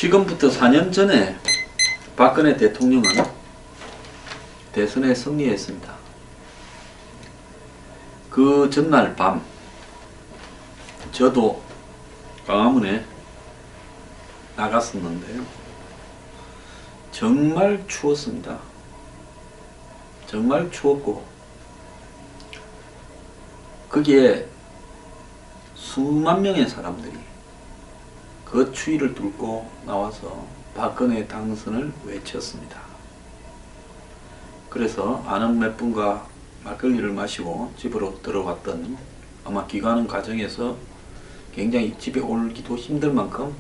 지금부터 4년 전에 박근혜 대통령은 대선에 승리했습니다. 그 전날 밤 저도 광화문에 나갔었는데요. 정말 추웠습니다. 정말 추웠고 거기에 수만 명의 사람들이 그 추위를 뚫고 나와서 박근혜 당선을 외쳤습니다. 그래서 아는 몇 분과 막걸리를 마시고 집으로 들어왔던, 아마 귀가하는 과정에서 굉장히 집에 오기도 힘들 만큼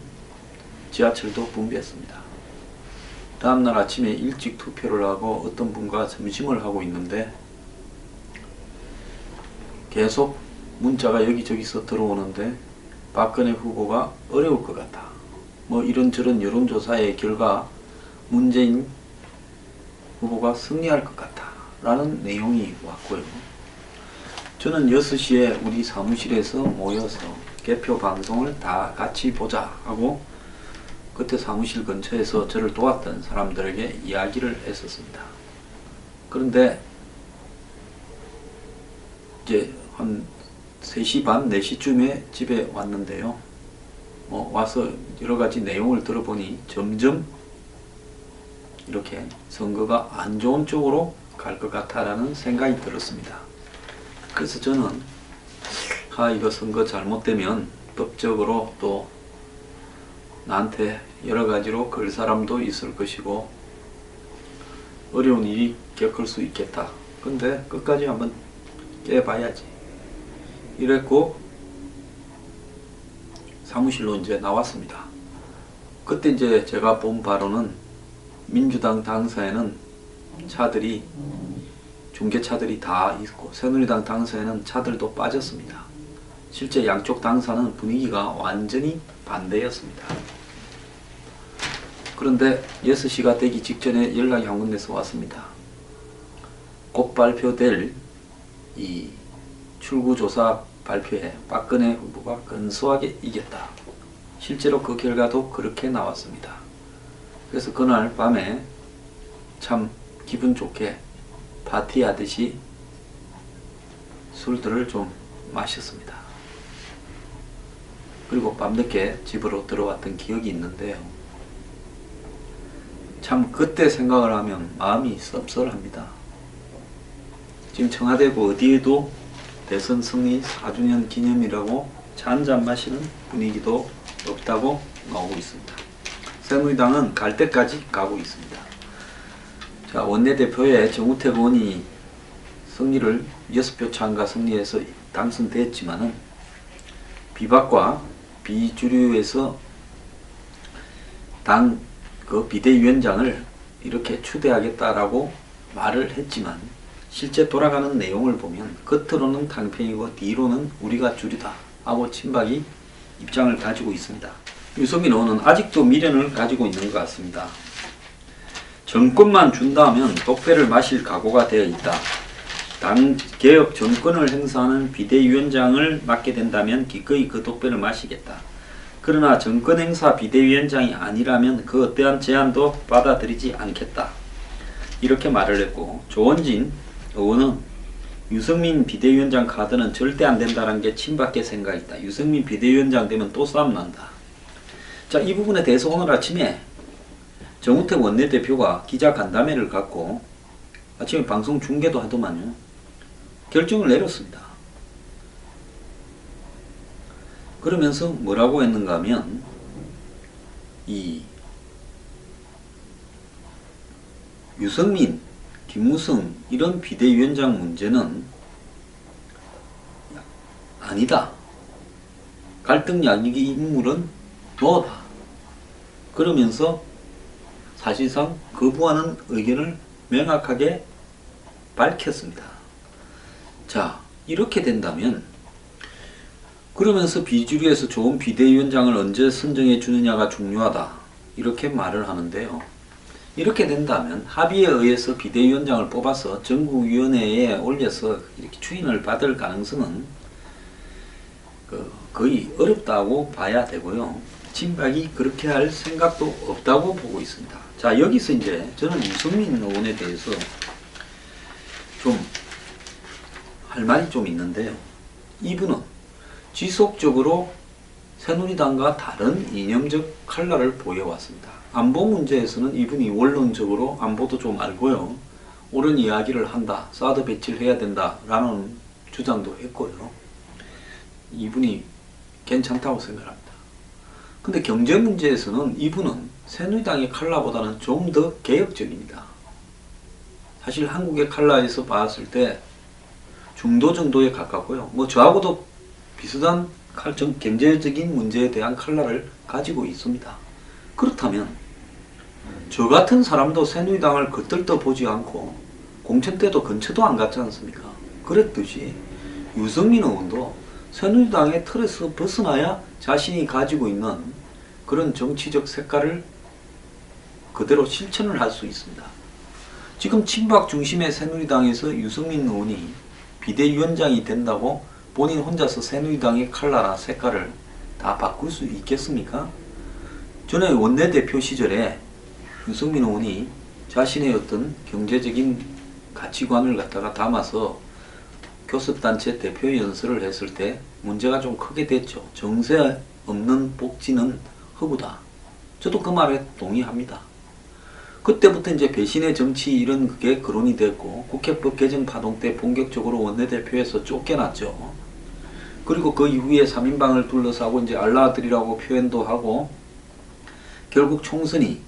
지하철도 붐비했습니다. 다음날 아침에 일찍 투표를 하고 어떤 분과 점심을 하고 있는데 계속 문자가 여기저기서 들어오는데 박근혜 후보가 어려울 것 같다, 뭐 이런저런 여론조사의 결과 문재인 후보가 승리할 것 같다 라는 내용이 왔고요. 저는 6시에 우리 사무실에서 모여서 개표 방송을 다 같이 보자 하고 그때 사무실 근처에서 저를 도왔던 사람들에게 이야기를 했었습니다. 그런데 이제 한 3시 반, 4시쯤에 집에 왔는데요. 와서 여러가지 내용을 들어보니 점점 이렇게 선거가 안 좋은 쪽으로 갈 것 같다라는 생각이 들었습니다. 그래서 저는 이거 선거 잘못되면 법적으로 또 나한테 여러가지로 걸 사람도 있을 것이고 어려운 일이 겪을 수 있겠다. 근데 끝까지 한번 깨봐야지 이랬고 사무실로 이제 나왔습니다. 그때 이제 제가 본 바로는 민주당 당사에는 차들이, 중계차들이 다 있고 새누리당 당사에는 차들도 빠졌습니다. 실제 양쪽 당사는 분위기가 완전히 반대였습니다. 그런데 6시가 되기 직전에 연락이 한 군데서 왔습니다. 곧 발표될 이 출구조사 발표에 박근혜 후보가 근소하게 이겼다. 실제로 그 결과도 그렇게 나왔습니다. 그래서 그날 밤에 참 기분 좋게 파티하듯이 술들을 좀 마셨습니다. 그리고 밤늦게 집으로 들어왔던 기억이 있는데요. 참 그때 생각을 하면 마음이 씁쓸합니다. 지금 청와대고 어디에도 대선 승리 4주년 기념이라고 차 한잔 마시는 분위기도 없다고 나오고 있습니다. 새누리당은 갈 때까지 가고 있습니다. 자, 원내대표에 정우택 의원이 승리를 6표 차인가 승리해서 당선됐지만은 비박과 비주류에서 당 그 비대위원장을 이렇게 추대하겠다라고 말을 했지만 실제 돌아가는 내용을 보면 겉으로는 당편이고 뒤로는 우리가 줄이다 하고 친박이 입장을 가지고 있습니다. 유승민 의원은 아직도 미련을 가지고 있는 것 같습니다. 정권만 준다면 독배를 마실 각오가 되어 있다. 당 개혁 정권을 행사하는 비대위원장을 맡게 된다면 기꺼이 그 독배를 마시겠다. 그러나 정권 행사 비대위원장이 아니라면 그 어떠한 제안도 받아들이지 않겠다. 이렇게 말을 했고, 조원진 의원은 유승민 비대위원장 카드는 절대 안 된다는 게 친박계 생각이다. 유승민 비대위원장 되면 또 싸움 난다. 자, 이 부분에 대해서 오늘 아침에 정우택 원내대표가 기자 간담회를 갖고 아침에 방송 중계도 하더만요. 결정을 내렸습니다. 그러면서 뭐라고 했는가 하면 이 유승민, 김무성 이런 비대위원장 문제는 아니다. 갈등 양익의 인물은 너다. 그러면서 사실상 거부하는 의견을 명확하게 밝혔습니다. 자, 이렇게 된다면 그러면서 비주류에서 좋은 비대위원장을 언제 선정해 주느냐가 중요하다. 이렇게 말을 하는데요. 이렇게 된다면 합의에 의해서 비대위원장을 뽑아서 정국위원회에 올려서 이렇게 추인을 받을 가능성은 거의 어렵다고 봐야 되고요. 친박이 그렇게 할 생각도 없다고 보고 있습니다. 자, 여기서 이제 저는 유승민 의원에 대해서 좀 할 말이 좀 있는데요. 이분은 지속적으로 새누리당과 다른 이념적 칼날을 보여왔습니다. 안보 문제에서는 이분이 원론적으로 안보도 좀 알고요. 옳은 이야기를 한다. 사드 배치를 해야 된다. 라는 주장도 했고요. 이분이 괜찮다고 생각합니다. 근데 경제 문제에서는 이분은 새누리당의 칼라보다는 좀 더 개혁적입니다. 사실 한국의 칼라에서 봤을 때 중도 정도에 가깝고요. 뭐 저하고도 비슷한 경제적인 문제에 대한 칼라를 가지고 있습니다. 그렇다면 저 같은 사람도 새누리당을 겉들떠 보지 않고 공천 때도 근처도 안 갔지 않습니까? 그랬듯이 유승민 의원도 새누리당의 틀에서 벗어나야 자신이 가지고 있는 그런 정치적 색깔을 그대로 실천을 할 수 있습니다. 지금 친박 중심의 새누리당에서 유승민 의원이 비대위원장이 된다고 본인 혼자서 새누리당의 컬러나 색깔을 다 바꿀 수 있겠습니까? 전에 원내대표 시절에 유승민 의원이 자신의 어떤 경제적인 가치관을 갖다가 담아서 교섭단체 대표 연설을 했을 때 문제가 좀 크게 됐죠. 정세 없는 복지는 허구다. 저도 그 말에 동의합니다. 그때부터 이제 배신의 정치 이런 게 거론이 됐고 국회법 개정 파동 때 본격적으로 원내대표에서 쫓겨났죠. 그리고 그 이후에 3인방을 둘러싸고 이제 알라들이라고 표현도 하고 결국 총선이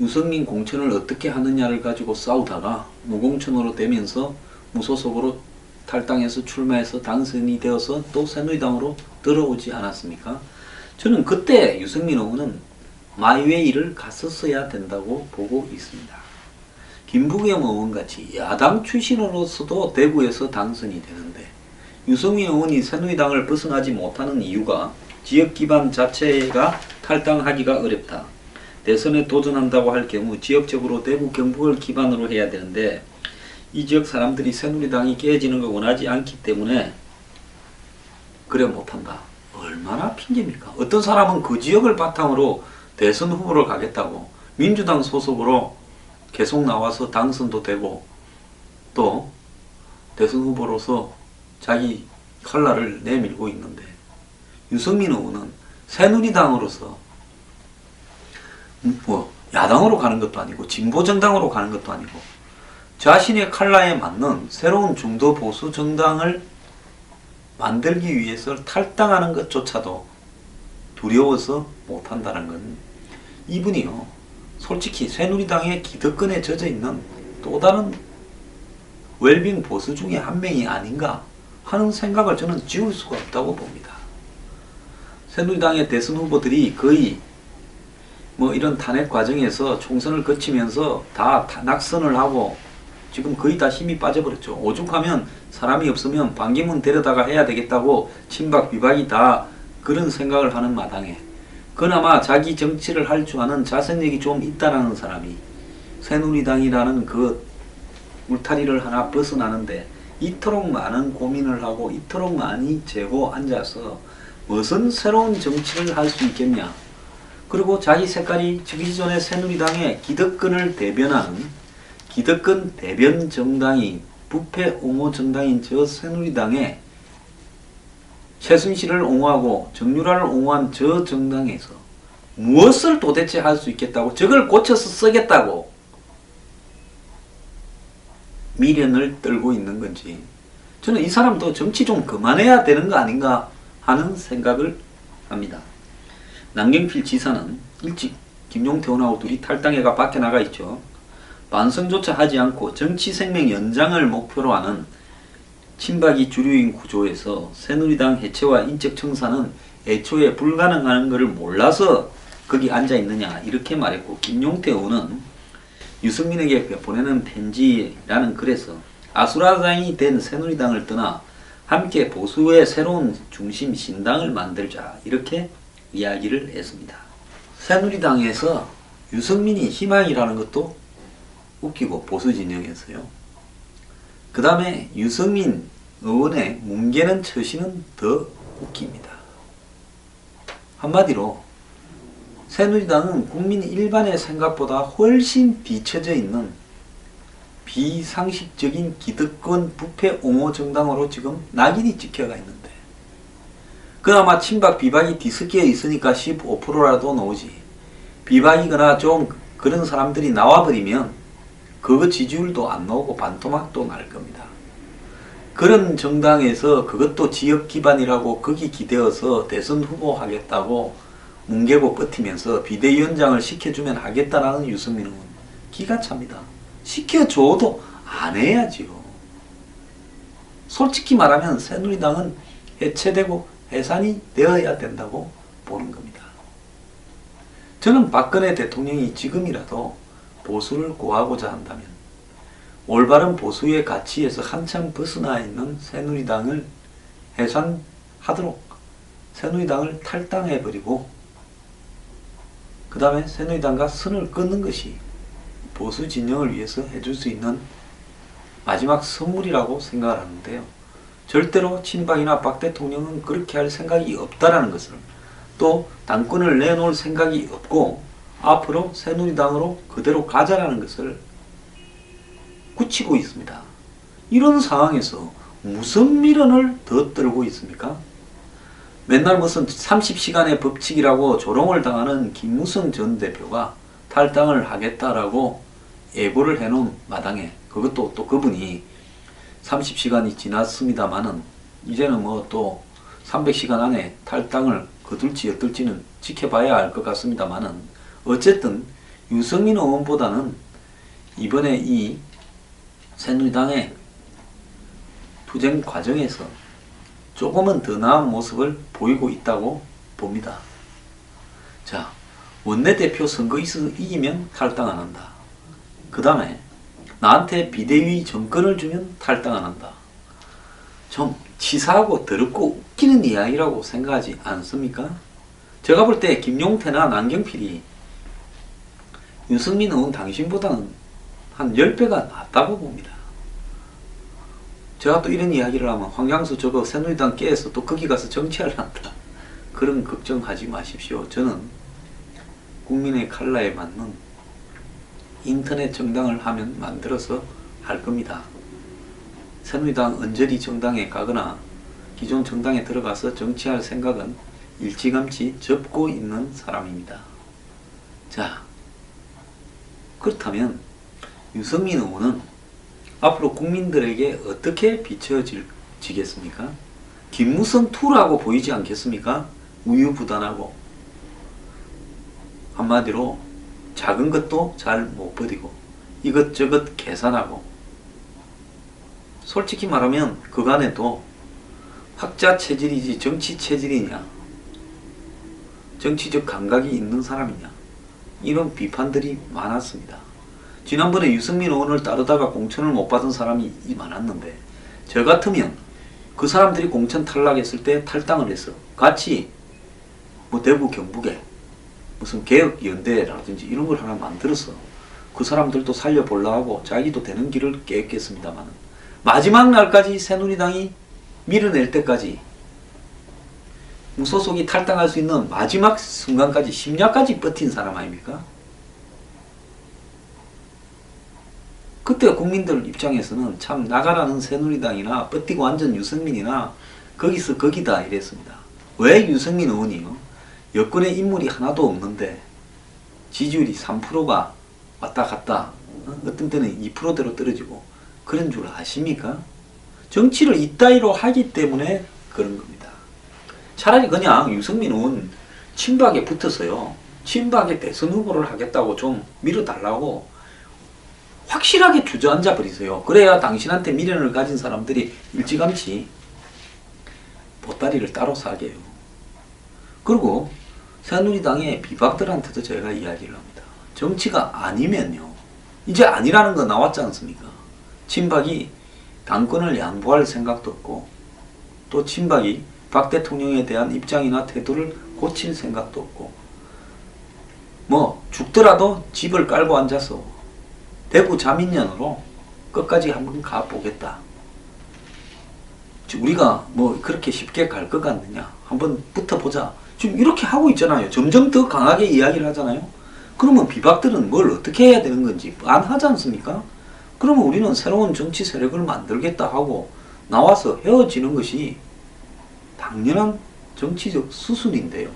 유승민 공천을 어떻게 하느냐를 가지고 싸우다가 무공천으로 되면서 무소속으로 탈당해서 출마해서 당선이 되어서 또 새누리당으로 들어오지 않았습니까? 저는 그때 유승민 의원은 마이웨이를 갔었어야 된다고 보고 있습니다. 김부겸 의원같이 야당 출신으로서도 대구에서 당선이 되는데 유승민 의원이 새누리당을 벗어나지 못하는 이유가 지역 기반 자체가 탈당하기가 어렵다. 대선에 도전한다고 할 경우 지역적으로 대구 경북을 기반으로 해야 되는데 이 지역 사람들이 새누리당이 깨지는 걸 원하지 않기 때문에 그래 못한다. 얼마나 핑계입니까? 어떤 사람은 그 지역을 바탕으로 대선 후보를 가겠다고 민주당 소속으로 계속 나와서 당선도 되고 또 대선 후보로서 자기 컬러를 내밀고 있는데 유승민 의원은 새누리당으로서 뭐 야당으로 가는 것도 아니고 진보정당으로 가는 것도 아니고 자신의 컬러에 맞는 새로운 중도 보수 정당을 만들기 위해서 탈당하는 것조차도 두려워서 못한다는 건 이분이요 솔직히 새누리당의 기득권에 젖어있는 또 다른 웰빙 보수 중에 한 명이 아닌가 하는 생각을 저는 지울 수가 없다고 봅니다. 새누리당의 대선 후보들이 거의 뭐 이런 탄핵 과정에서 총선을 거치면서 다 낙선을 하고 지금 거의 다 힘이 빠져버렸죠. 오죽하면 사람이 없으면 반기문 데려다가 해야 되겠다고 친박 비박이 다 그런 생각을 하는 마당에 그나마 자기 정치를 할 줄 아는 자선력이 좀 있다라는 사람이 새누리당이라는 그 울타리를 하나 벗어나는데 이토록 많은 고민을 하고 이토록 많이 재고 앉아서 무슨 새로운 정치를 할 수 있겠냐. 그리고 자기 색깔이 지기 전에 새누리당의 기득권을 대변하는 기득권 대변 정당인 부패 옹호 정당인 저 새누리당에 최순실을 옹호하고 정유라를 옹호한 저 정당에서 무엇을 도대체 할 수 있겠다고 저걸 고쳐서 쓰겠다고 미련을 떨고 있는 건지 저는 이 사람도 정치 좀 그만해야 되는 거 아닌가 하는 생각을 합니다. 남경필 지사는 일찍 김용태 의원하고 둘이 탈당해가 밖에 나가 있죠. 반성조차 하지 않고 정치 생명 연장을 목표로 하는 친박이 주류인 구조에서 새누리당 해체와 인적 청산은 애초에 불가능한 것을 몰라서 거기 앉아 있느냐 이렇게 말했고 김용태 의원은 유승민에게 보내는 편지라는 글에서 아수라장이 된 새누리당을 떠나 함께 보수의 새로운 중심 신당을 만들자 이렇게 이야기를 했습니다. 새누리당에서 유승민이 희망이라는 것도 웃기고 보수 진영에서요. 그 다음에 유승민 의원의 뭉개는 처신은 더 웃깁니다. 한마디로 새누리당은 국민 일반의 생각보다 훨씬 뒤처져 있는 비상식적인 기득권 부패 옹호 정당으로 지금 낙인이 찍혀가 있는데, 그나마 친박 비박이 뒤섞여 있으니까 15%라도 나오지, 비박이거나 좀 그런 사람들이 나와버리면 그거 지지율도 안 나오고 반토막도 날 겁니다. 그런 정당에서 그것도 지역 기반이라고 거기 기대어서 대선 후보 하겠다고 뭉개고 버티면서 비대위원장을 시켜주면 하겠다라는 유승민은 기가 찹니다. 시켜줘도 안 해야지요. 솔직히 말하면 새누리당은 해체되고 해산이 되어야 된다고 보는 겁니다. 저는 박근혜 대통령이 지금이라도 보수를 구하고자 한다면 올바른 보수의 가치에서 한참 벗어나 있는 새누리당을 해산하도록 새누리당을 탈당해버리고 그 다음에 새누리당과 선을 끊는 것이 보수 진영을 위해서 해줄 수 있는 마지막 선물이라고 생각을 하는데요. 절대로 친박이나 박 대통령은 그렇게 할 생각이 없다라는 것을, 또 당권을 내놓을 생각이 없고 앞으로 새누리당으로 그대로 가자라는 것을 굳히고 있습니다. 이런 상황에서 무슨 미련을 더 떨고 있습니까? 맨날 무슨 30시간의 법칙이라고 조롱을 당하는 김무성 전 대표가 탈당을 하겠다라고 예고를 해놓은 마당에, 그것도 또 그분이 30시간이 지났습니다마는 이제는 뭐 또 300시간 안에 탈당을 거둘지 어떨지는 지켜봐야 할 것 같습니다마는, 어쨌든 유승민 의원보다는 이번에 이 새누리당의 투쟁 과정에서 조금은 더 나은 모습을 보이고 있다고 봅니다. 자, 원내대표 선거 이기면 탈당 안 한다. 그 다음에 나한테 비대위 정권을 주면 탈당 안 한다. 좀 치사하고 더럽고 웃기는 이야기라고 생각하지 않습니까? 제가 볼 때 김용태나 남경필이 유승민 의원 당신보다는 한 10배가 낫다고 봅니다. 제가 또 이런 이야기를 하면 황장수 저거 새누리당 깨서 또 거기 가서 정치를 한다, 그런 걱정하지 마십시오. 저는 국민의 칼라에 맞는 인터넷 정당을 하면 만들어서 할 겁니다. 새누리당 언저리 정당에 가거나 기존 정당에 들어가서 정치할 생각은 일찌감치 접고 있는 사람입니다. 자, 그렇다면 유승민 의원은 앞으로 국민들에게 어떻게 비춰지겠습니까? 김무성 2라고 보이지 않겠습니까? 우유부단하고, 한마디로 작은 것도 잘 못 버리고 이것저것 계산하고, 솔직히 말하면 그간에도 학자 체질이지 정치 체질이냐, 정치적 감각이 있는 사람이냐, 이런 비판들이 많았습니다. 지난번에 유승민 의원을 따르다가 공천을 못 받은 사람이 많았는데, 저 같으면 그 사람들이 공천 탈락했을 때 탈당을 해서 같이 뭐 대구 경북에 무슨 개혁연대라든지 이런 걸 하나 만들어서 그 사람들도 살려보려고 하고 자기도 되는 길을 깨겠습니다만, 마지막 날까지 새누리당이 밀어낼 때까지 무소속이 탈당할 수 있는 마지막 순간까지, 심야까지 버틴 사람 아닙니까? 그때 국민들 입장에서는 참 나가라는 새누리당이나 버티고 완전 유승민이나 거기서 거기다 이랬습니다. 왜 유승민 의원이요? 여권에 인물이 하나도 없는데 지지율이 3%가 왔다 갔다, 어떤 때는 2%대로 떨어지고 그런 줄 아십니까? 정치를 이따위로 하기 때문에 그런 겁니다. 차라리 그냥 유승민 의원 친박에 붙어서요, 친박의 대선 후보를 하겠다고 좀 밀어달라고 확실하게 주저앉아 버리세요. 그래야 당신한테 미련을 가진 사람들이 일찌감치 보따리를 따로 사게요. 그리고 새누리당의 비박들한테도 제가 이야기를 합니다. 정치가 아니면요, 이제 아니라는 거 나왔지 않습니까? 친박이 당권을 양보할 생각도 없고, 또 친박이 박 대통령에 대한 입장이나 태도를 고칠 생각도 없고, 뭐 죽더라도 집을 깔고 앉아서 대구 자민련으로 끝까지 한번 가보겠다, 우리가 뭐 그렇게 쉽게 갈 것 같느냐? 한번 붙어보자. 지금 이렇게 하고 있잖아요. 점점 더 강하게 이야기를 하잖아요. 그러면 비박들은 뭘 어떻게 해야 되는 건지 안 하지 않습니까? 그러면 우리는 새로운 정치 세력을 만들겠다 하고 나와서 헤어지는 것이 당연한 정치적 수순인데요.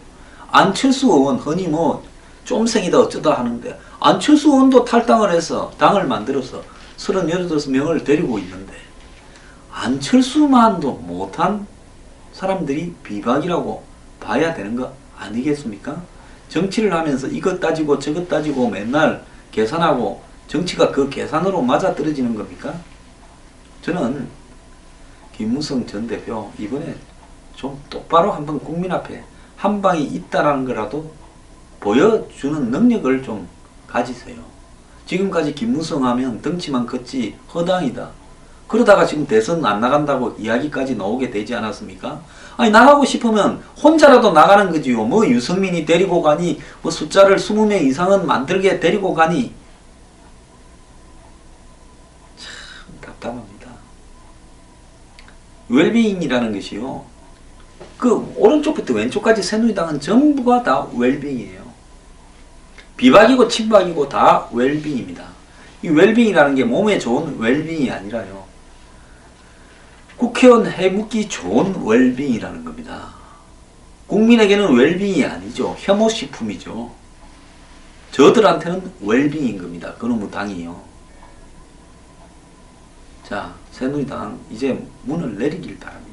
안철수 의원 흔히 뭐 쫌생이다 어쩌다 하는데 안철수 의원도 탈당을 해서 당을 만들어서 38명을 데리고 있는데 안철수만도 못한 사람들이 비박이라고 봐야 되는 거 아니겠습니까? 정치를 하면서 이것 따지고 저것 따지고 맨날 계산하고 정치가 그 계산으로 맞아떨어지는 겁니까? 저는 김무성 전 대표 이번에 좀 똑바로 한번 국민 앞에 한 방이 있다라는 거라도 보여주는 능력을 좀 가지세요. 지금까지 김무성 하면 덩치만 컸지 허당이다. 그러다가 지금 대선 안 나간다고 이야기까지 나오게 되지 않았습니까? 아니 나가고 싶으면 혼자라도 나가는 거지요. 뭐 유승민이 데리고 가니 뭐 숫자를 20명 이상은 만들게 데리고 가니 참 답답합니다. 웰빙이라는 것이요. 그 오른쪽부터 왼쪽까지 새누리당은 전부가 다 웰빙이에요. 비박이고 친박이고 다 웰빙입니다. 이 웰빙이라는 게 몸에 좋은 웰빙이 아니라요. 국회의원 해묵기 좋은 웰빙이라는 겁니다. 국민에게는 웰빙이 아니죠. 혐오식품이죠. 저들한테는 웰빙인 겁니다. 그놈의 당이요. 자, 새누리당 이제 문을 내리길 바랍니다.